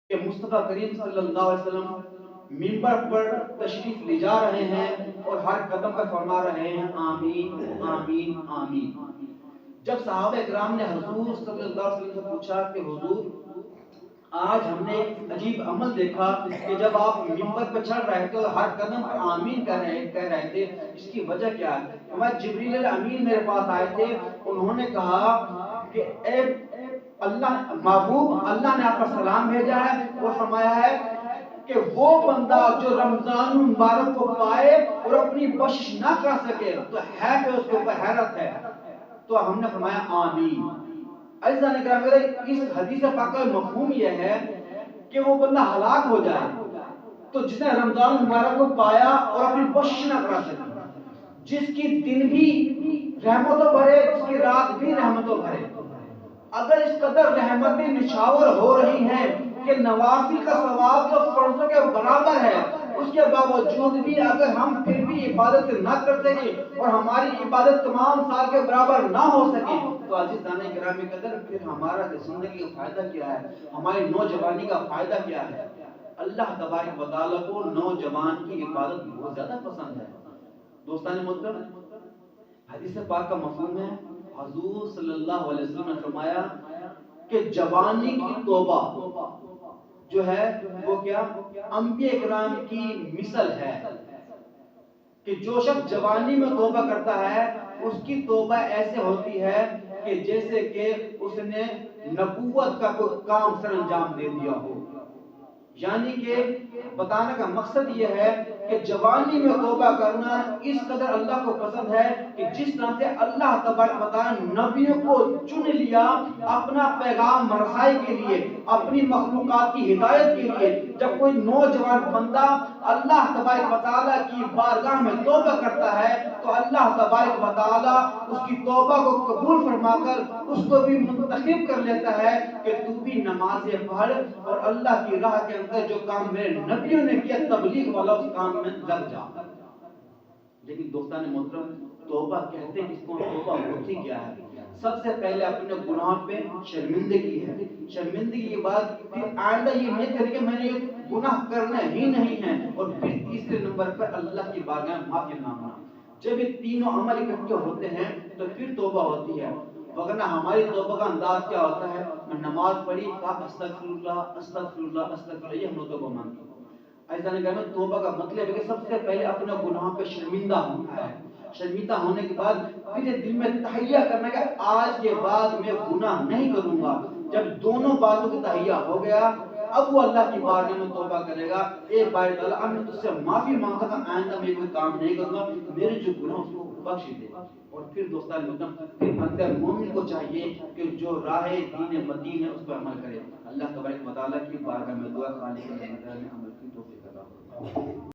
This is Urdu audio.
کہ مصطفیٰ کریم صلی اللہ علیہ وسلم منبر پر تشریف لے جا رہے ہیں اور ہر قدم پر فرما رہے ہیں آمین آمین آمین۔ جب صحابہ کرام نے حضور صلی اللہ علیہ وسلم سے پوچھا کہ حضور آج ہم نے ایک عجیب عمل دیکھا کہ جب آپ منبر پر چڑھ رہے تھے اور ہر قدم پر آمین کہہ رہے تھے، اس کی وجہ کیا ہے؟ ہمارے جبریل امین میرے پاس آئے تھے، انہوں نے کہا کہ اے اللہ محبوب، اللہ نے آپ پر سلام بھیجا ہے اور فرمایا ہے کہ وہ بندہ جو رمضان المبارک کو پائے اور اپنی بخشش نہ کر سکے تو ہے کہ اس کے اوپر حیرت ہے۔ تو ہم نے فرمایا آمین۔ عزیزان اکرام، اس حدیث پاک کا مفہوم یہ ہے کہ وہ بندہ ہلاک ہو جائے تو جس نے رمضان المبارک کو پایا اور اپنی بخشش نہ کر سکے، جس کی دن بھی رحمتوں بھرے، جس کی رات بھی رحمتوں بھرے، اگر اس قدر رحمتیں نشاور ہو رہی ہیں کہ نوافل کا ثواب جو فرضوں کے برابر ہے، اس کے باوجود بھی اگر ہم پھر بھی عبادت نہ کر سکیں اور ہماری عبادت تمام سال کے برابر نہ ہو سکے تو عزیزان گرامی قدر پھر ہمارا زندگی کا فائدہ کیا ہے؟ ہماری نوجوانی کا فائدہ کیا ہے؟ اللہ تبارک و تعالیٰ کو نوجوان کی عبادت بہت زیادہ پسند ہے۔ دوستان محترم، حدیث پاک کا مفہوم ہے، حضور صلی اللہ علیہ وسلم نے فرمایا کہ جوانی کی توبہ جو ہے وہ کیا انبیاء کرام کی مثل ہے کہ جو شخص جوانی میں توبہ کرتا ہے اس کی توبہ ایسے ہوتی ہے کہ جیسے کہ اس نے نبوت کا کوئی کام سر انجام دے دیا ہو۔ یعنی کہ بتانے کا مقصد یہ ہے کہ جوانی میں توبہ کرنا اس قدر اللہ کو پسند ہے کہ جس طرح سے اللہ تبارک و تعالی نبیوں کو چن لیا اپنا پیغام رسائی کے لیے، اپنی مخلوقات کی ہدایت کے لیے۔ جب کوئی نوجوان بندہ اللہ تبارک و تعالی کی بارگاہ میں توبہ کرتا ہے تو اللہ تبارک و تعالی اس کی توبہ کو قبول فرما کر اس کو بھی منتخب کر لیتا ہے کہ تو بھی نمازیں پڑھ اور اللہ کی راہ کے اندر جو کام میرے نبیوں نے کیا تبلیغ والا اس کام میں لگ جا۔ لیکن دوستان محترم، توبہ کہتے ہیں جس کو توبہ ہوتی کیا ہے؟ سب سے پہلے اپنے گناہ پہ شرمندگی ہے، شرمندگی کے بعد پھر آئندہ یہ نہیں کرے کہ میں نے یہ گناہ کرنا ہی نہیں ہے، اور پھر تیسرے نمبر پر اللہ کی بارگاہ میں معافی مانگنا۔ جب یہ تینوں عمل اکٹھے ہوتے ہیں تو پھر توبہ ہوتی ہے، وگرنہ ہماری توبہ کا انداز کیا ہوتا ہے؟ میں نماز پڑھی کہا استغفر اللہ استغفر اللہ استغفر اللہ، یہ ہم لوگ توبہ مانگتے ہیں۔ ایسا نہیں کہنا، توبہ کا مطلب ہے کہ سب سے پہلے اپنے گناہوں پہ شرمندہ ہونا ہے، شرمندہ ہونے کے بعد پھر یہ دل میں تہیہ کرنا کہ آج کے بعد میں گناہ نہیں کروں گا۔ جب دونوں باتوں کی تہیہ ہو گیا اب وہ اللہ کی بارگاہ میں توبہ کرے گا، اے باری تعالیٰ اب میں تجھ سے معافی مانگتا تھا، آئندہ میں کوئی کام نہیں کروں گا، میرے جو گناہ اس کو بخش دے۔ اور پھر دوستان محترم، پھر اندر مومن کو چاہیے کہ جو راہ دین مدین ہے اس پر عمل کرے۔ اللہ تبارک و تعالیٰ کی بارگاہ میں دعا خالق میں عمل کی توفیق عطا فرمائے۔